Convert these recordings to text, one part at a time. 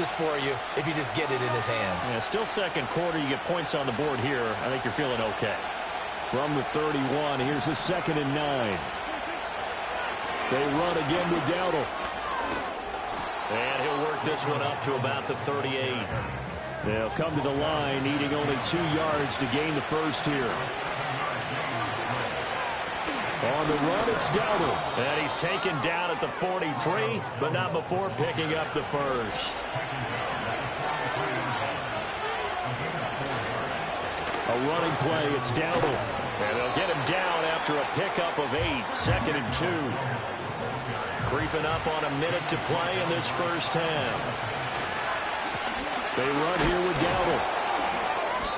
justice for you if you just get it in his hands. Yeah, still second quarter. You get points on the board here. I think you're feeling okay. From the 31, here's a 2nd and 9. They run again with Dowdle. And he'll work this one up to about the 38. They'll come to the line, needing only 2 yards to gain the first here. On the run, it's Dowdle. And he's taken down at the 43, but not before picking up the first. A running play, it's Dowdle. And they'll get him down after a pickup of 8, 2nd and 2. Creeping up on a minute to play in this first half. They run here with Dowdle.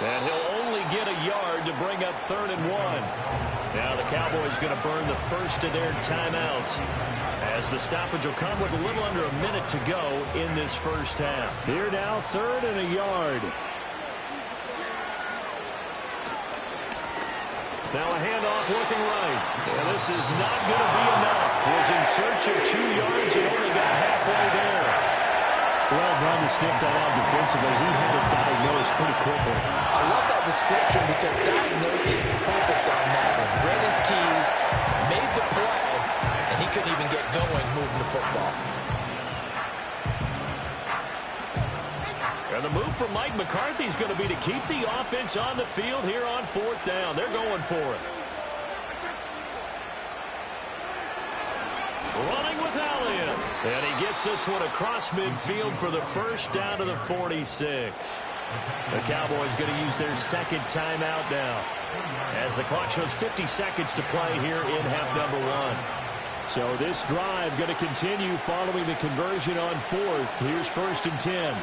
And he'll only get a yard to bring up 3rd and 1. Now the Cowboys going to burn the first of their timeouts, as the stoppage will come with a little under a minute to go in this first half. Here now, 3rd and a yard. Now a handoff looking right. And this is not going to be enough. Was in search of 2 yards and only got halfway there. Well done to sniff that out defensively. He had it diagnosed pretty quickly. I love that description because diagnosed is perfect on that one. Read his keys, made the play, and he couldn't even get going moving the football. And the move from Mike McCarthy is going to be to keep the offense on the field here on 4th down. They're going for it. Running with Elliott. And he gets this one across midfield for the first down to the 46. The Cowboys going to use their 2nd timeout now, as the clock shows 50 seconds to play here in half number 1. So this drive going to continue following the conversion on 4th. Here's 1st and 10.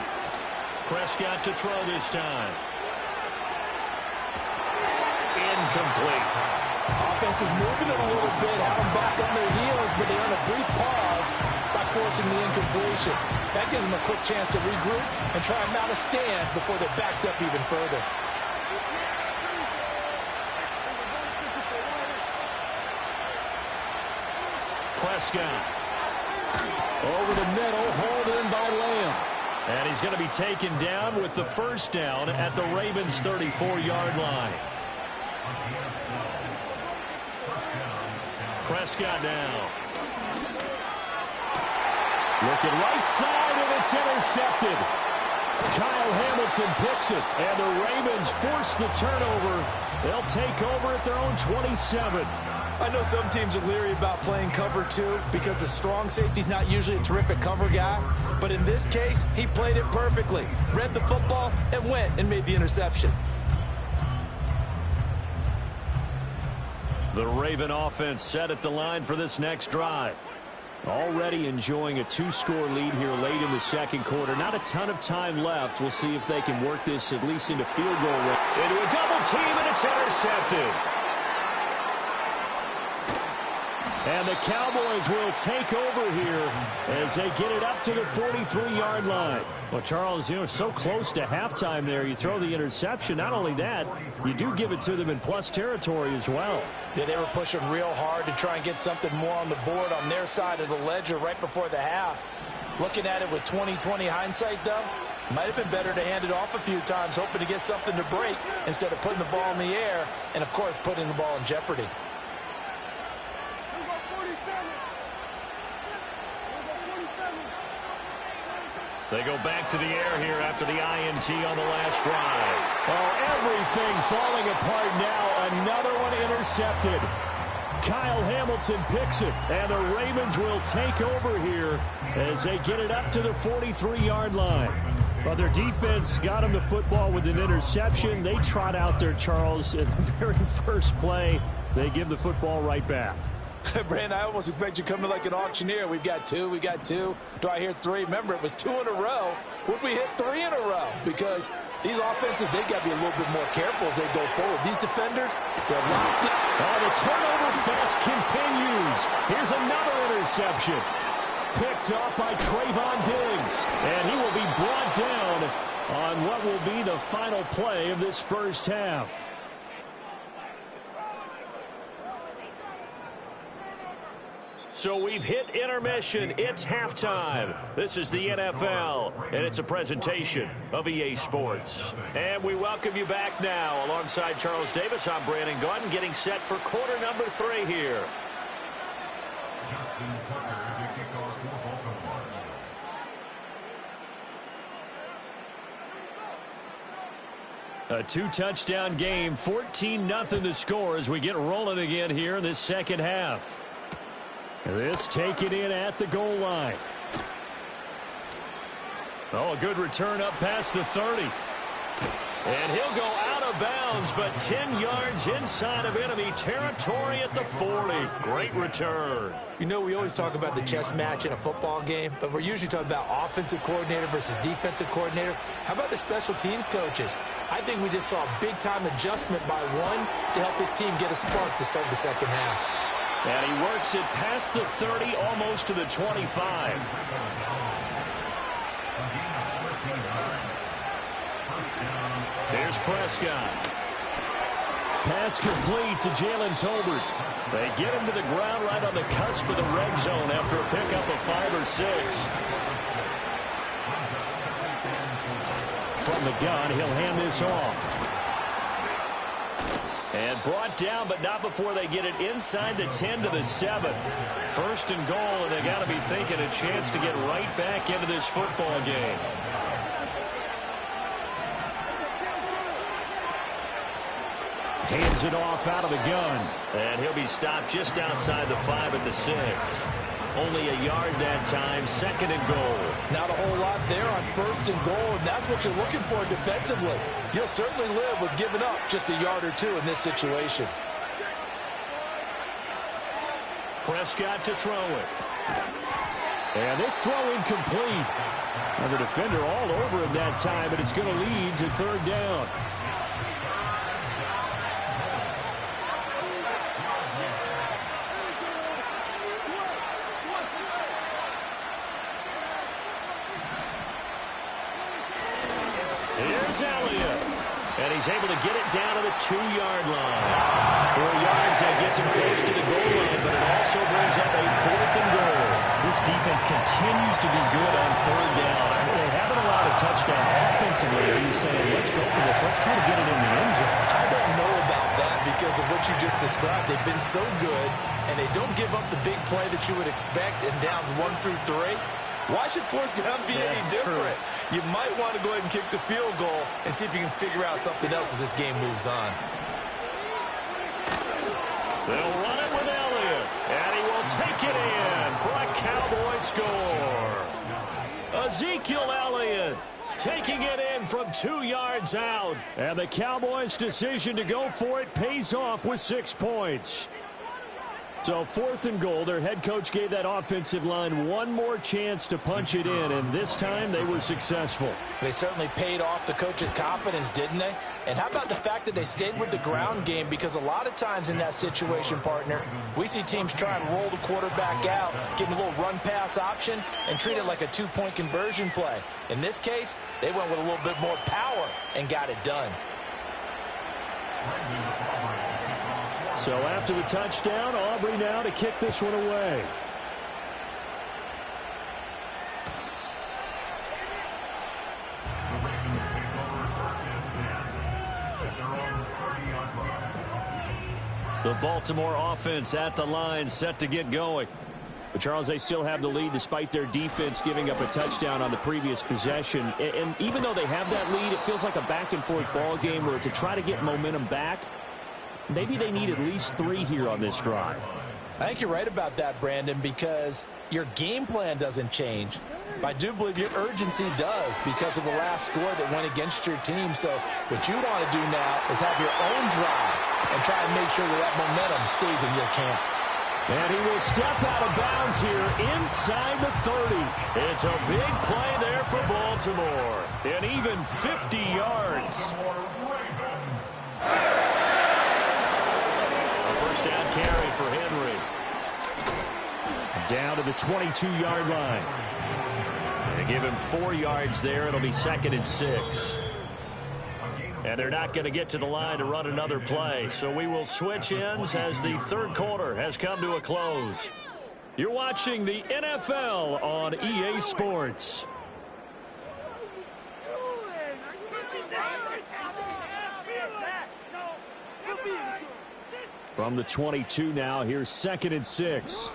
Prescott to throw this time. Incomplete. Offense is moving it a little bit, have them back on their heels, but they earn a brief pause by forcing the incompletion. That gives them a quick chance to regroup and try and mount a stand before they're backed up even further. Prescott. Over the middle, hauled in by Lamb. And he's going to be taken down with the first down at the Ravens' 34-yard line. Prescott now. Looking right side, and it's intercepted. Kyle Hamilton picks it, and the Ravens force the turnover. They'll take over at their own 27. I know some teams are leery about playing cover 2 because the strong safety's not usually a terrific cover guy. But in this case, he played it perfectly. Read the football and went and made the interception. The Raven offense set at the line for this next drive. Already enjoying a 2-score lead here late in the second quarter. Not a ton of time left. We'll see if they can work this at least into field goal range. Into a double team, and it's intercepted. And the Cowboys will take over here as they get it up to the 43-yard line. Well, Charles, you know, so close to halftime there. You throw the interception. Not only that, you do give it to them in plus territory as well. Yeah, they were pushing real hard to try and get something more on the board on their side of the ledger right before the half. Looking at it with 20/20 hindsight, though, might have been better to hand it off a few times, hoping to get something to break instead of putting the ball in the air and, of course, putting the ball in jeopardy. They go back to the air here after the INT on the last drive. Oh, everything falling apart now. Another one intercepted. Kyle Hamilton picks it, and the Ravens will take over here as they get it up to the 43-yard line. But their defense got them the football with an interception. They trot out there, Charles, in the very first play. They give the football right back. Brandon, I almost expect you coming like an auctioneer. We've got 2, we got 2. Do I hear 3? Remember, it was 2 in a row. Would we hit 3 in a row? Because these offenses, they got to be a little bit more careful as they go forward. These defenders, they're locked in. Oh, the turnover fest continues. Here's another interception. Picked off by Trayvon Diggs. And he will be brought down on what will be the final play of this first half. So we've hit intermission. It's halftime. This is the NFL, and it's a presentation of EA Sports. And we welcome you back now. Alongside Charles Davis, I'm Brandon Gaudin, getting set for quarter number 3 here. A 2-touchdown game, 14-0 the score as we get rolling again here in this second half. This taken in at the goal line. Oh, a good return up past the 30. And he'll go out of bounds, but 10 yards inside of enemy territory at the 40. Great return. You know, we always talk about the chess match in a football game, but we're usually talking about offensive coordinator versus defensive coordinator. How about the special teams coaches? I think we just saw a big-time adjustment by one to help his team get a spark to start the second half. And he works it past the 30, almost to the 25. Here's Prescott. Pass complete to Jalen Tolbert. They get him to the ground right on the cusp of the red zone after a pickup of 5 or 6. From the gun, he'll hand this off. And brought down, but not before they get it inside the 10 to the 7. First and goal, and they got to be thinking a chance to get right back into this football game. Hands it off out of the gun. And he'll be stopped just outside the 5 at the 6. Only a yard that time, second and goal. Not a whole lot there on first and goal, and that's what you're looking for defensively. You'll certainly live with giving up just a yard or 2 in this situation. Prescott to throw it. And this throw incomplete. And the defender all over him that time, and it's going to lead to third down. Here's Elliott. And he's able to get it down to the 2-yard line. 4 yards, that gets him close to the goal line, but it also brings up a 4th and goal. This defense continues to be good on third down. They haven't allowed a touchdown offensively. Are you saying, let's go for this, let's try to get it in the end zone? I don't know about that because of what you just described. They've been so good, and they don't give up the big play that you would expect in downs 1 through 3. Why should fourth down be any different? True. You might want to go ahead and kick the field goal and see if you can figure out something else as this game moves on. They'll run it with Elliott, and he will take it in for a Cowboy score. Ezekiel Elliott taking it in from 2 yards out. And the Cowboys' decision to go for it pays off with 6 points. So 4th and goal, their head coach gave that offensive line one more chance to punch it in, and this time they were successful. They certainly paid off the coach's confidence, didn't they? And how about the fact that they stayed with the ground game? Because a lot of times in that situation, partner, we see teams try and roll the quarterback out, give him a little run-pass option, and treat it like a 2-point conversion play. In this case, they went with a little bit more power and got it done. So after the touchdown, Aubrey now to kick this one away. The Baltimore offense at the line, set to get going. But, Charles, they still have the lead despite their defense giving up a touchdown on the previous possession. And even though they have that lead, it feels like a back-and-forth ball game where to try to get momentum back, maybe they need at least 3 here on this drive. I think you're right about that, Brandon, because your game plan doesn't change. I do believe your urgency does because of the last score that went against your team. So what you want to do now is have your own drive and try and make sure that that momentum stays in your camp. And he will step out of bounds here inside the 30. It's a big play there for Baltimore. And even 50 yards. First down carry for Henry. Down to the 22-yard line. They give him 4 yards there. It'll be 2nd and 6. And they're not going to get to the line to run another play. So we will switch ends as the third quarter has come to a close. You're watching the NFL on EA Sports. From the 22 now, here's 2nd and 6.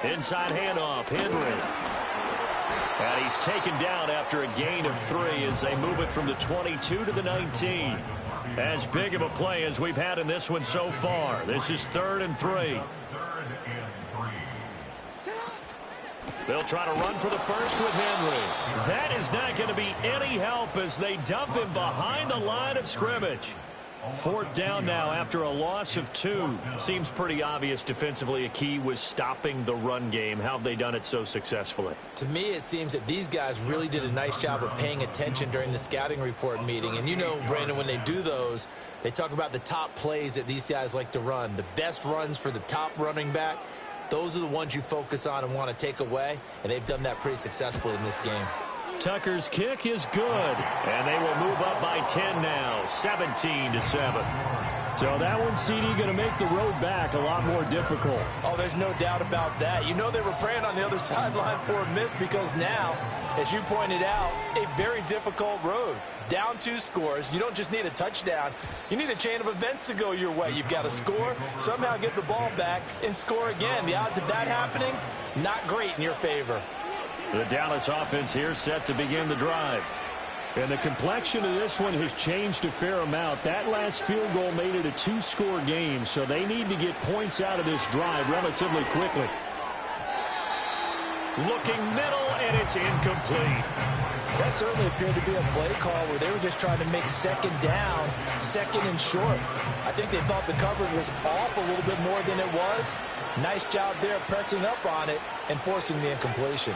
Inside handoff, Henry. And he's taken down after a gain of 3 as they move it from the 22 to the 19. As big of a play as we've had in this one so far. This is 3rd and 3. They'll try to run for the first with Henry. That is not going to be any help as they dump him behind the line of scrimmage. 4th down now after a loss of 2. Seems pretty obvious defensively a key was stopping the run game. How have they done it so successfully? To me, it seems that these guys really did a nice job of paying attention during the scouting report meeting. And you know, Brandon, when they do those, they talk about the top plays that these guys like to run. The best runs for the top running back, those are the ones you focus on and want to take away. And they've done that pretty successfully in this game. Tucker's kick is good, and they will move up by 10 now, 17-7. So that one, CD, going to make the road back a lot more difficult. Oh, there's no doubt about that. You know they were praying on the other sideline for a miss because now, as you pointed out, a very difficult road. Down 2 scores. You don't just need a touchdown. You need a chain of events to go your way. You've got to score, somehow get the ball back, and score again. The odds of that happening, not great in your favor. The Dallas offense here set to begin the drive. And the complexion of this one has changed a fair amount. That last field goal made it a 2-score game, so they need to get points out of this drive relatively quickly. Looking middle, and it's incomplete. That certainly appeared to be a play call where they were just trying to make 2nd down, 2nd and short. I think they thought the coverage was off a little bit more than it was. Nice job there pressing up on it and forcing the incompletion.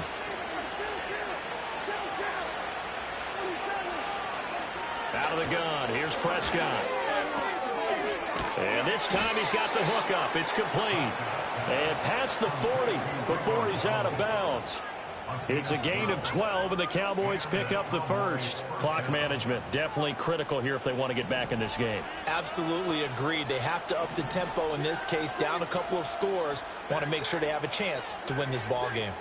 Out of the gun, here's Prescott. And this time he's got the hook up. It's complete. And past the 40 before he's out of bounds. It's a gain of 12, and the Cowboys pick up the first. Clock management definitely critical here if they want to get back in this game. Absolutely agreed. They have to up the tempo in this case, down a couple of scores. Want to make sure they have a chance to win this ball game.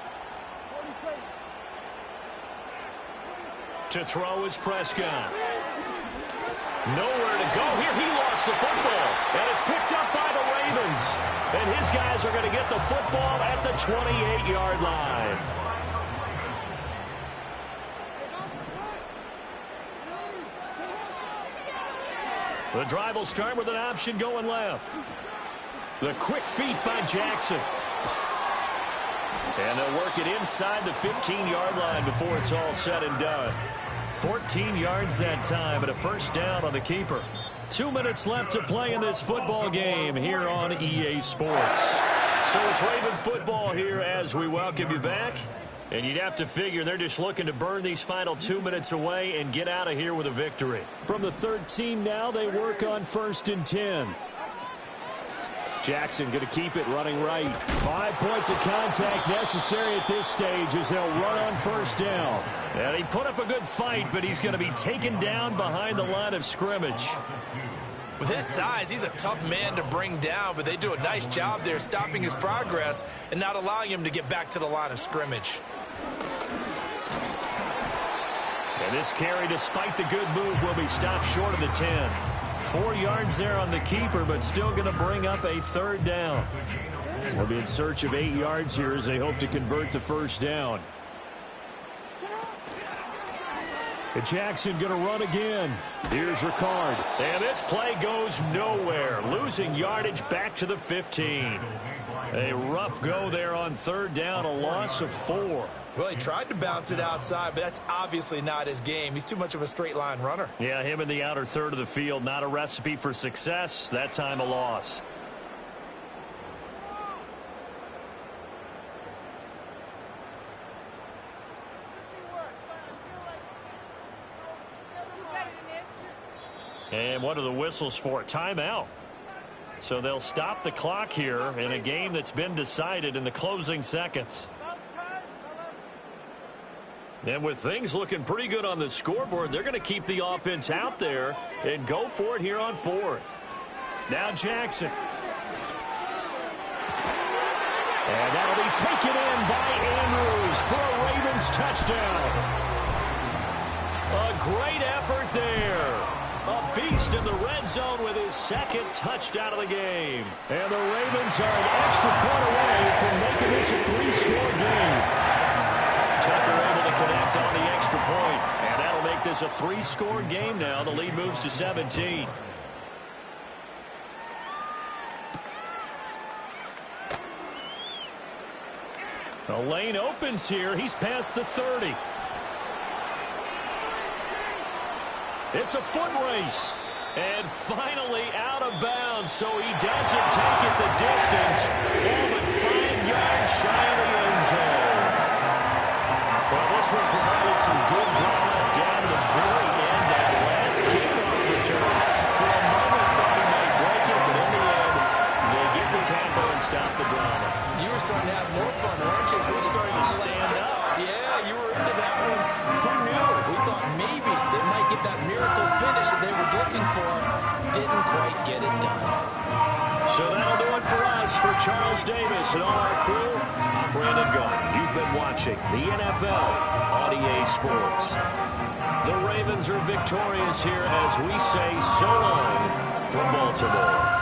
To throw is Prescott. Nowhere to go here. He lost the football, and it's picked up by the Ravens. And his guys are going to get the football at the 28-yard line. The drive will start with an option going left. The quick feet by Jackson. And they'll work it inside the 15-yard line before it's all said and done. 14 yards that time, and a first down on the keeper. 2 minutes left to play in this football game here on EA Sports. So it's Raven football here as we welcome you back. And you'd have to figure they're just looking to burn these final 2 minutes away and get out of here with a victory. From the 13 now, they work on 1st and 10. Jackson going to keep it running right. 5 points of contact necessary at this stage as they'll run on 1st down. And he put up a good fight, but he's going to be taken down behind the line of scrimmage. With his size, he's a tough man to bring down, but they do a nice job there stopping his progress and not allowing him to get back to the line of scrimmage. And this carry, despite the good move, will be stopped short of the 10. 4 yards there on the keeper, but still going to bring up a 3rd down. We'll be in search of 8 yards here as they hope to convert the 1st down. And Jackson going to run again. Here's Ricard. And this play goes nowhere. Losing yardage back to the 15. A rough go there on 3rd down, a loss of 4. Well, he tried to bounce it outside, but that's obviously not his game. He's too much of a straight line runner. Yeah, him in the outer third of the field, not a recipe for success. That time a loss. And what are the whistles for? Timeout. So they'll stop the clock here in a game that's been decided in the closing seconds. And with things looking pretty good on the scoreboard, they're going to keep the offense out there and go for it here on fourth. Now Jackson. And that'll be taken in by Andrews for a Ravens touchdown. A great effort there. A beast in the red zone with his second touchdown of the game. And the Ravens are an extra point away from making this a 3-score game. Tucker able to connect on the extra point, and that'll make this a 3-score game now. The lead moves to 17. The lane opens here. He's past the 30. It's a foot race. And finally out of bounds, so he doesn't take it the distance. Oh, but 5 yards shy of the end zone. Well, this one provided some good drama down to the very end. That last kickoff return. For a moment, thought he might break it, but in the end, they get the tackle and stop the drama. You were starting to have more fun, weren't you? You were starting to stand up. Yeah, you were into that one. Who knew? We thought maybe they might get that miracle finish that they were looking for. Didn't quite get it done. So that'll do it for us. For Charles Davis and all our crew, I'm Brandon Gunn. You've been watching the NFL on EA Sports. The Ravens are victorious here as we say so long from Baltimore.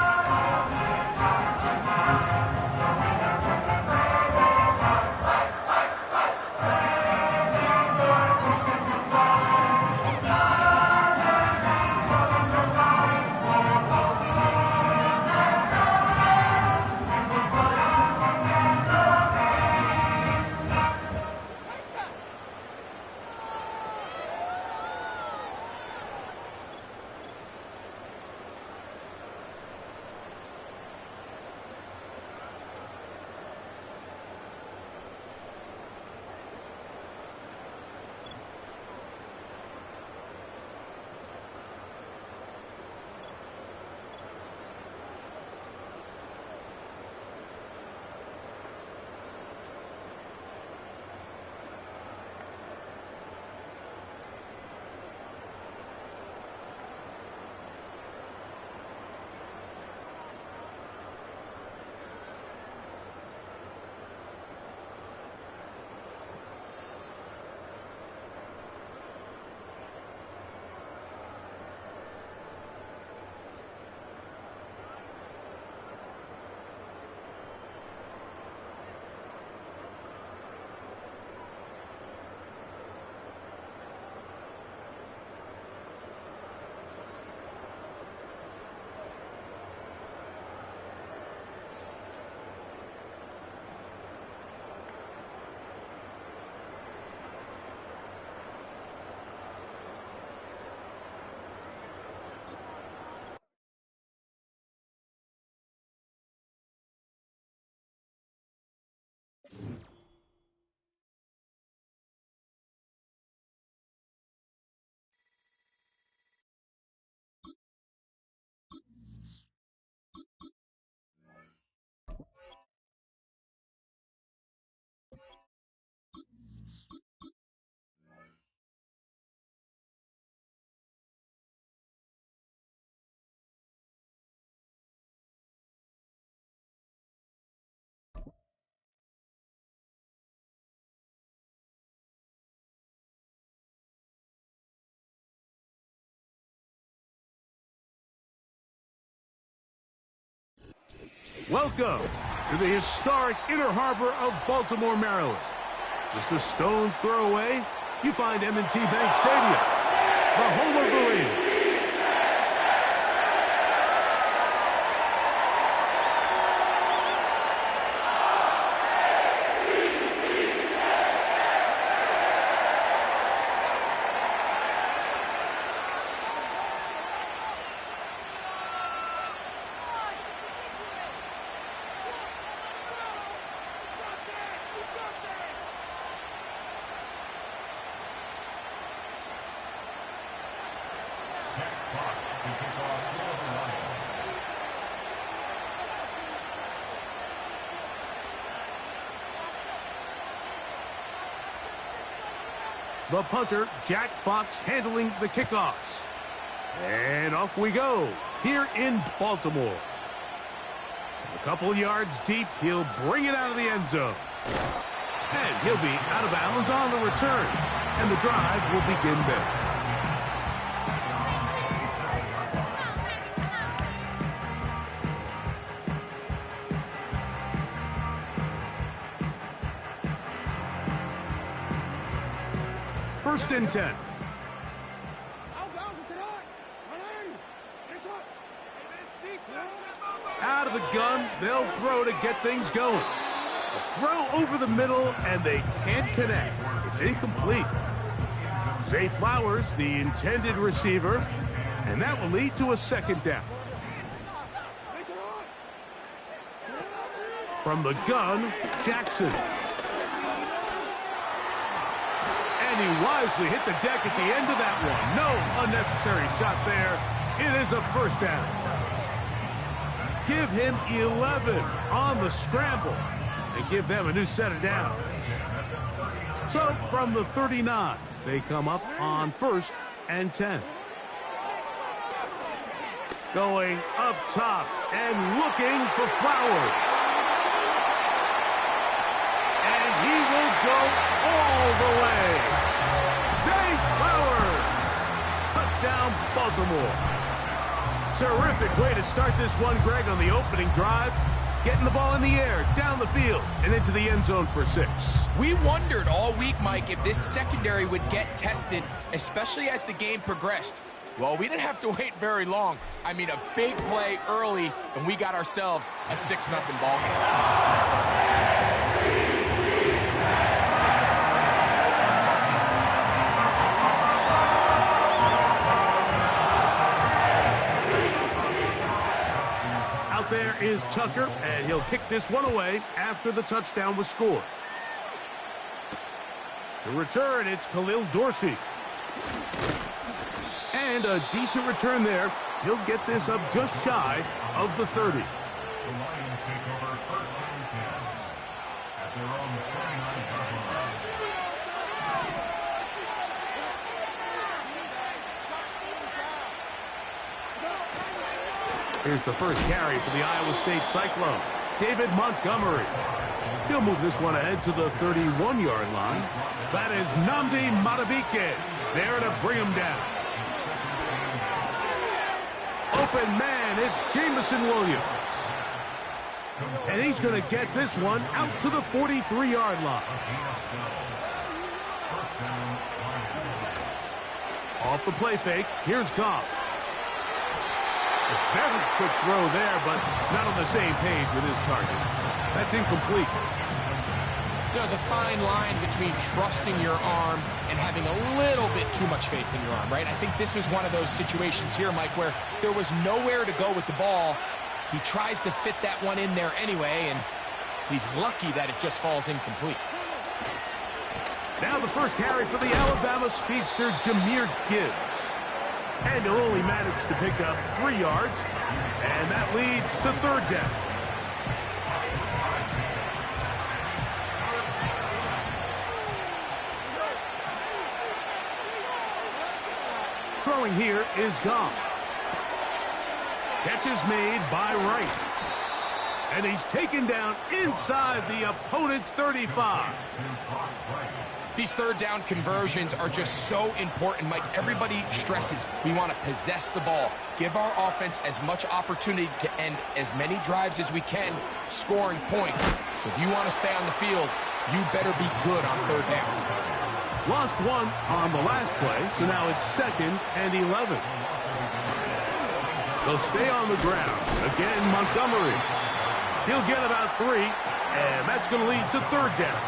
Welcome to the historic Inner Harbor of Baltimore, Maryland. Just a stone's throw away, you find M&T Bank Stadium, the home of the Ravens. The punter, Jack Fox, handling the kickoffs. And off we go here in Baltimore. A couple yards deep, he'll bring it out of the end zone. And he'll be out of bounds on the return. And the drive will begin there. First and 10. Out of the gun, they'll throw to get things going. A throw over the middle, and they can't connect. It's incomplete. Zay Flowers, the intended receiver, and that will lead to a second down. From the gun, Jackson. And he wisely hit the deck at the end of that one. No unnecessary shot there. It is a first down. Give him 11 on the scramble and give them a new set of downs. So from the 39, they come up on first and 10. Going up top and looking for Flowers. And he will go all the way. Zay Flowers. Touchdown, Baltimore. Terrific way to start this one, Greg, on the opening drive. Getting the ball in the air, down the field, and into the end zone for 6. We wondered all week, Mike, if this secondary would get tested, especially as the game progressed. Well, we didn't have to wait very long. I mean, a big play early, and we got ourselves a 6-0 ball game. There is Tucker, and he'll kick this one away after the touchdown was scored. To return, it's Khalil Dorsey. And a decent return there. He'll get this up just shy of the 30. The Lions take over first and 10 at their own 49-yard line. Here's the first carry for the Iowa State Cyclone. David Montgomery. He'll move this one ahead to the 31-yard line. That is Nnamdi Madubuike there to bring him down. Open man, it's Jamison Williams. And he's going to get this one out to the 43-yard line. Off the play fake, here's Goff. A very quick throw there, but not on the same page with his target. That's incomplete. There's a fine line between trusting your arm and having a little bit too much faith in your arm, right? I think this is one of those situations here, Mike, where there was nowhere to go with the ball. He tries to fit that one in there anyway, and he's lucky that it just falls incomplete. Now the first carry for the Alabama speedster, Jahmyr Gibbs. And he'll only manage to pick up 3 yards, and that leads to third down. Throwing here is Goff. Catch is made by Wright. And he's taken down inside the opponent's 35. These third down conversions are just so important, Mike. Everybody stresses we want to possess the ball, give our offense as much opportunity to end as many drives as we can, scoring points. So if you want to stay on the field, you better be good on third down. Lost one on the last play, so now it's 2nd and 11. They'll stay on the ground. Again, Montgomery. He'll get about 3, and that's going to lead to third down.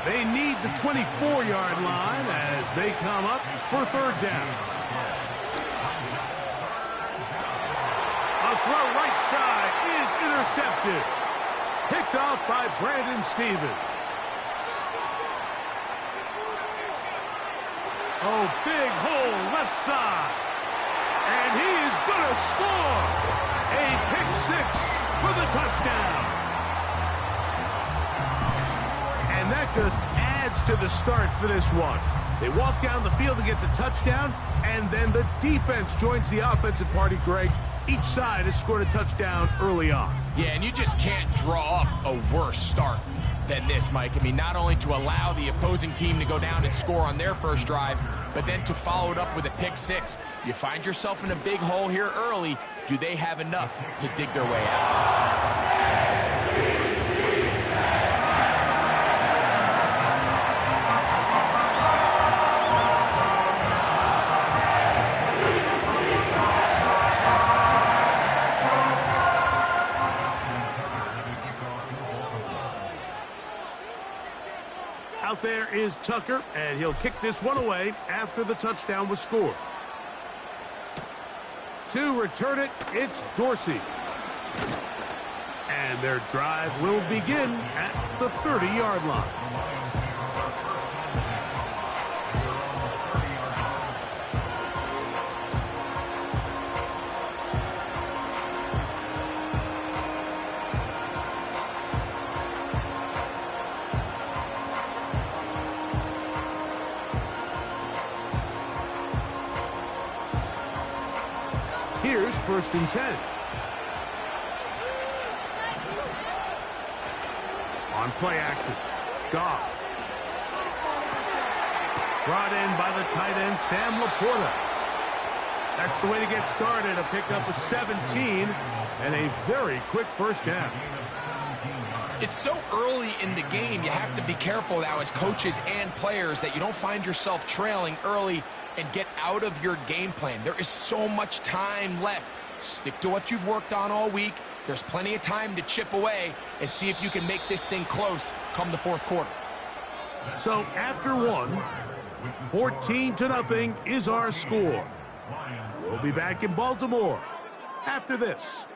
They need the 24-yard line as they come up for third down. A throw right side is intercepted. Picked off by Brandon Stevens. Oh, big hole left side. And he is going to score. A pick 6 for the touchdown. And that just adds adds to the start for this one. They walk down the field to get the touchdown, and then the defense joins the offensive party, Greg. Each side has scored a touchdown early on. Yeah, and you just can't draw up a worse start than this, Mike. I mean, not only to allow the opposing team to go down and score on their first drive, but then to follow it up with a pick six. You find yourself in a big hole here early. Do they have enough to dig their way out? Out there is Tucker, and he'll kick this one away after the touchdown was scored. To return it, it's Dorsey. And their drive will begin at the 30-yard line. Here's 1st and 10. On play action, Goff. Brought in by the tight end, Sam Laporta. That's the way to get started. A pickup of 17 and a very quick first down. It's so early in the game, you have to be careful now as coaches and players that you don't find yourself trailing early and get out of your game plan. There is so much time left. Stick to what you've worked on all week. There's plenty of time to chip away and see if you can make this thing close come the fourth quarter. So after one, 14-0 is our score. We'll be back in Baltimore after this.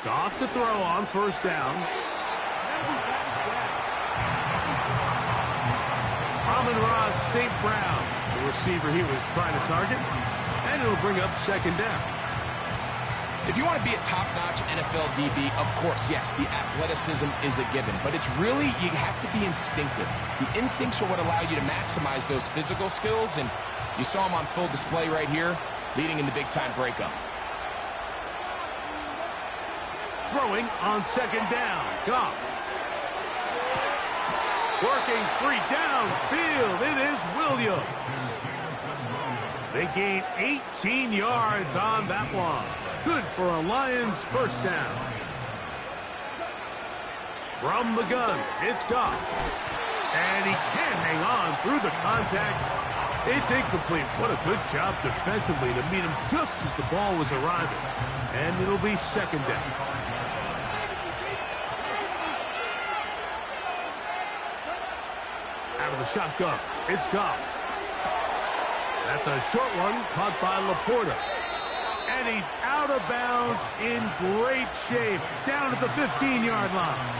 Goff to throw on 1st down. Amon-Ra St. Brown, the receiver he was trying to target, and it'll bring up 2nd down. If you want to be a top-notch NFL DB, of course, yes, the athleticism is a given, but it's really, you have to be instinctive. The instincts are what allow you to maximize those physical skills, and you saw them on full display right here, leading in the big-time breakup. Throwing on 2nd down, Goff. Working free downfield, it is Williams. They gain 18 yards on that one. Good for a Lions 1st down. From the gun, it's Goff. And he can't hang on through the contact. It's incomplete. What a good job defensively to meet him just as the ball was arriving. And it'll be 2nd down. Out of the shotgun, it's Goff. That's a short one caught by Laporta. And he's out of bounds in great shape, down at the 15-yard line.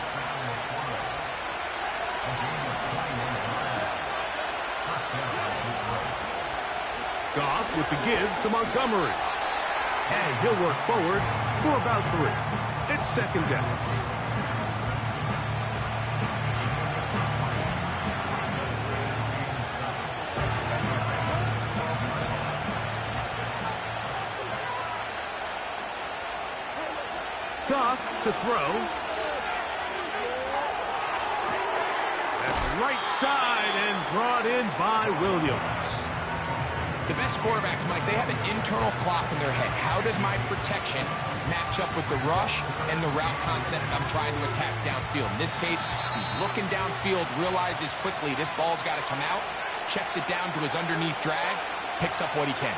Goff with the give to Montgomery. And he'll work forward for about 3. It's 2nd down. Goff to throw. That's right side and brought in by Williams. The best quarterbacks, Mike, they have an internal clock in their head. How does my protection match up with the rush and the route concept I'm trying to attack downfield? In this case, he's looking downfield, realizes quickly this ball's got to come out, checks it down to his underneath drag, picks up what he can.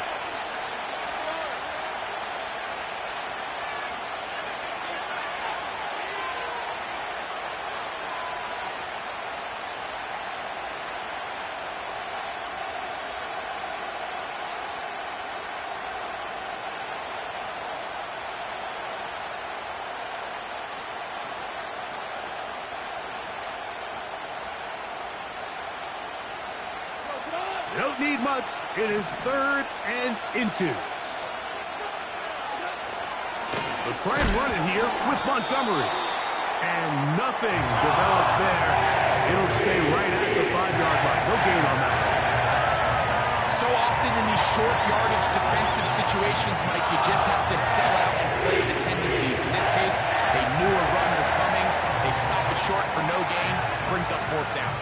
They don't need much. It is 3rd and inches. They'll try and run it here with Montgomery. And nothing develops there. It'll stay right at the 5-yard line. No gain on that one. So often in these short yardage defensive situations, Mike, you just have to sell out and play the tendencies. In this case, they knew a run was coming. They stop it short for no gain. Brings up 4th down.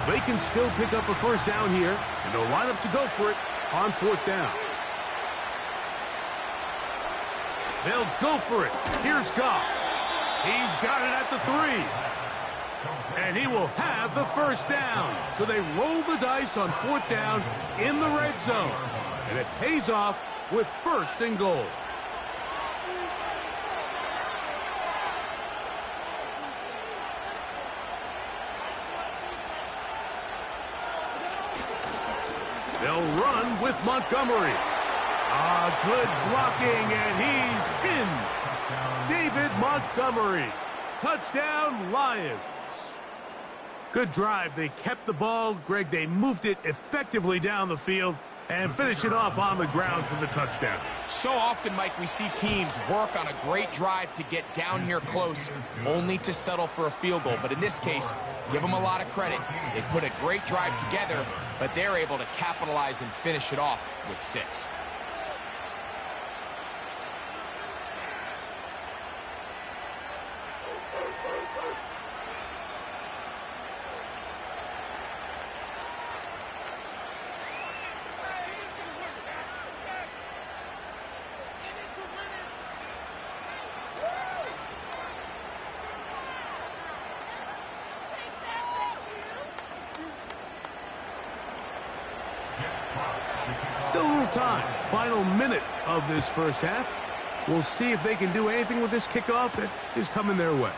They can still pick up a 1st down here, and they'll line up to go for it on 4th down. They'll go for it. Here's Goff. He's got it at the 3. And he will have the 1st down. So they roll the dice on 4th down in the red zone. And it pays off with 1st and goal. They'll run with Montgomery. Good blocking, and he's in. David Montgomery. Touchdown, Lions. Good drive. They kept the ball. Greg, they moved it effectively down the field and finished it off on the ground for the touchdown. So often, Mike, we see teams work on a great drive to get down here close, only to settle for a field goal. But in this case, give them a lot of credit. They put a great drive together, but they're able to capitalize and finish it off with 6. Still a little time. Final minute of this 1st half. We'll see if they can do anything with this kickoff that is coming their way.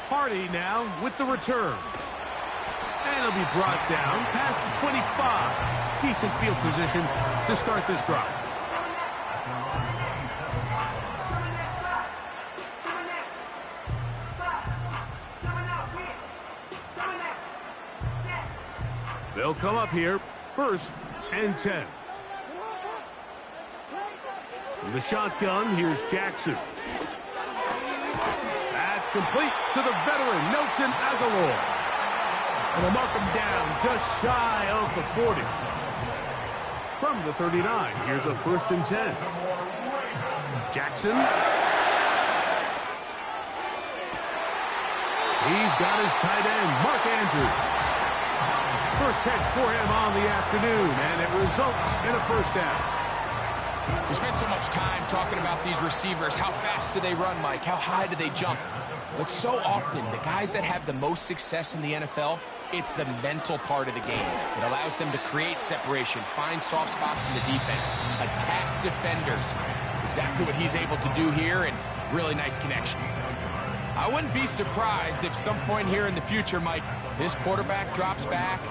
Hardy now with the return. And he'll be brought down past the 25. Decent field position to start this drive. They'll come up here. 1st and 10. From the shotgun, here's Jackson. That's complete to the veteran, Nelson Aguilar. And they'll mark him down just shy of the 40. From the 39, here's a 1st and 10. Jackson. He's got his tight end, Mark Andrews. 1st catch for him on the afternoon, and it results in a 1st down. We spent so much time talking about these receivers. How fast do they run, Mike? How high do they jump? But so often, the guys that have the most success in the NFL, it's the mental part of the game. It allows them to create separation, find soft spots in the defense, attack defenders. It's exactly what he's able to do here, and really nice connection. I wouldn't be surprised if some point here in the future, Mike, this quarterback drops back.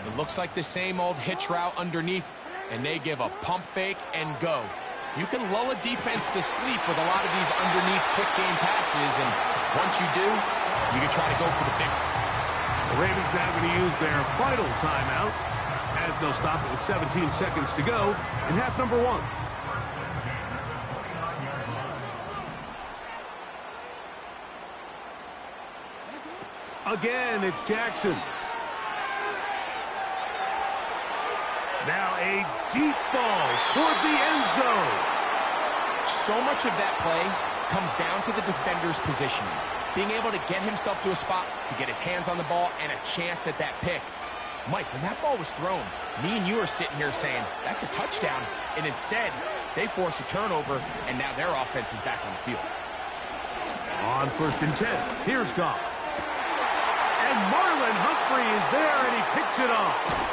It looks like the same old hitch route underneath, and they give a pump fake and go. You can lull a defense to sleep with a lot of these underneath quick game passes, and once you do, you can try to go for the big one. The Ravens now going to use their final timeout as they'll stop it with 17 seconds to go in half number 1. Again, it's Jackson. Now a deep ball toward the end zone. So much of that play comes down to the defender's positioning. Being able to get himself to a spot to get his hands on the ball and a chance at that pick. Mike, when that ball was thrown, me and you are sitting here saying, that's a touchdown. And instead, they force a turnover, and now their offense is back on the field. On 1st and 10, here's Goff. And Marlon Humphrey is there, and he picks it off.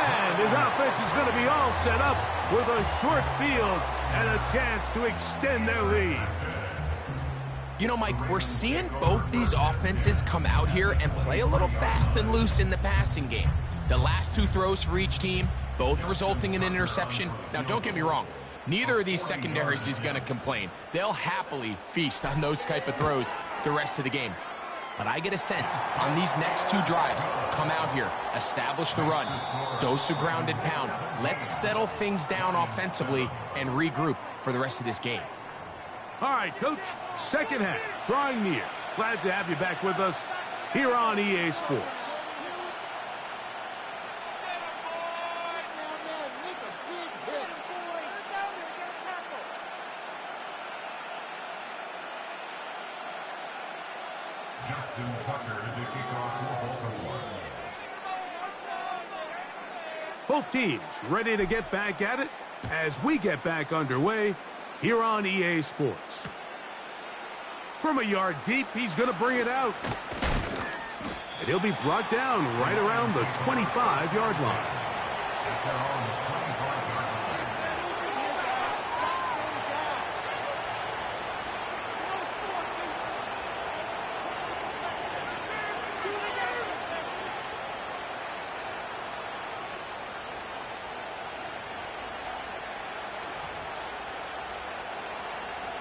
And his offense is going to be all set up with a short field and a chance to extend their lead. You know, Mike, we're seeing both these offenses come out here and play a little fast and loose in the passing game. The last 2 throws for each team, both resulting in an interception. Now, don't get me wrong. Neither of these secondaries is going to complain. They'll happily feast on those type of throws the rest of the game. But I get a sense on these next 2 drives, come out here, establish the run, dose of ground and pound. Let's settle things down offensively and regroup for the rest of this game. All right, Coach, second half, drawing near. Glad to have you back with us here on EA Sports. Both teams ready to get back at it as we get back underway here on EA Sports. From a yard deep, he's going to bring it out. And he'll be brought down right around the 25-yard line.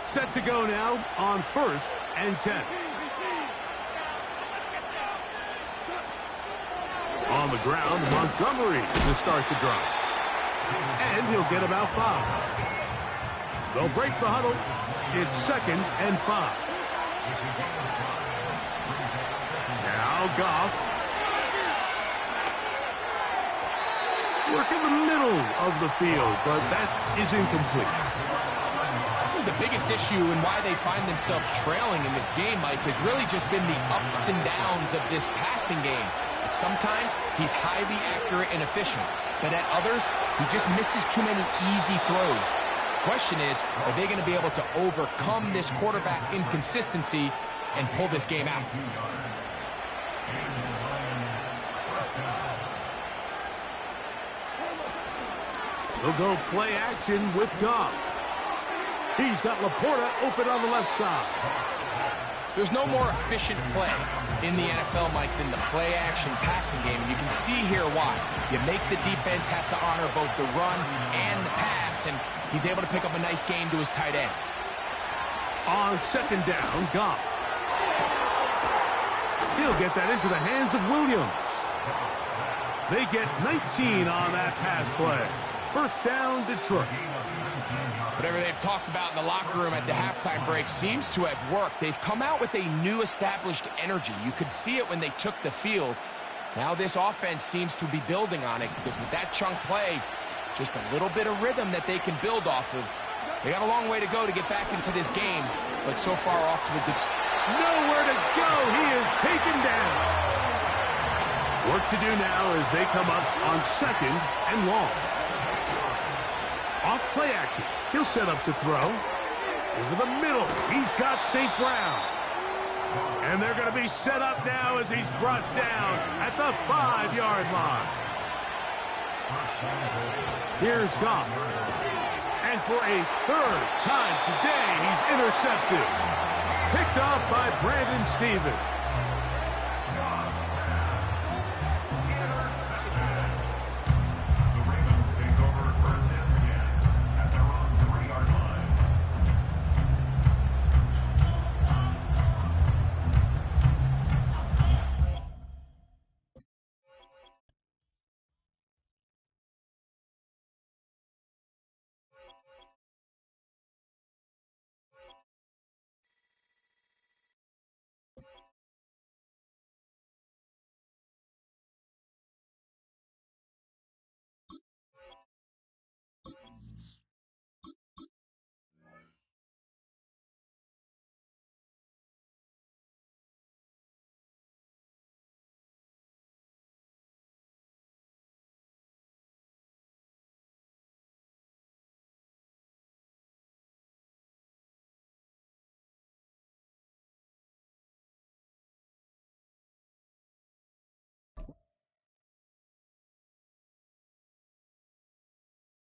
Set to go now on 1st and 10. On the ground, Montgomery to start the drive. And he'll get about 5. They'll break the huddle. It's 2nd and 5. Now Goff. Work in the middle of the field, but that is incomplete. The biggest issue and why they find themselves trailing in this game, Mike, has really just been the ups and downs of this passing game. Sometimes he's highly accurate and efficient, but at others, he just misses too many easy throws. Question is, are they going to be able to overcome this quarterback inconsistency and pull this game out? They'll go play action with Goff. He's got Laporta open on the left side. There's no more efficient play in the NFL, Mike, than the play-action passing game. And you can see here why. You make the defense have to honor both the run and the pass, and he's able to pick up a nice gain to his tight end. On 2nd down, Goff. He'll get that into the hands of Williams. They get 19 on that pass play. 1st down, Detroit. Whatever they've talked about in the locker room at the halftime break seems to have worked. They've come out with a new established energy. You could see it when they took the field. Now this offense seems to be building on it because with that chunk play, just a little bit of rhythm that they can build off of. They got a long way to go to get back into this game, but so far off to a good start. Nowhere to go. He is taken down. Work to do now as they come up on 2nd and long. Off play action. He'll set up to throw. Over the middle. He's got St. Brown. And they're going to be set up now as he's brought down at the 5-yard line. Here's Goff. And for a 3rd time today, he's intercepted. Picked off by Brandon Stevens.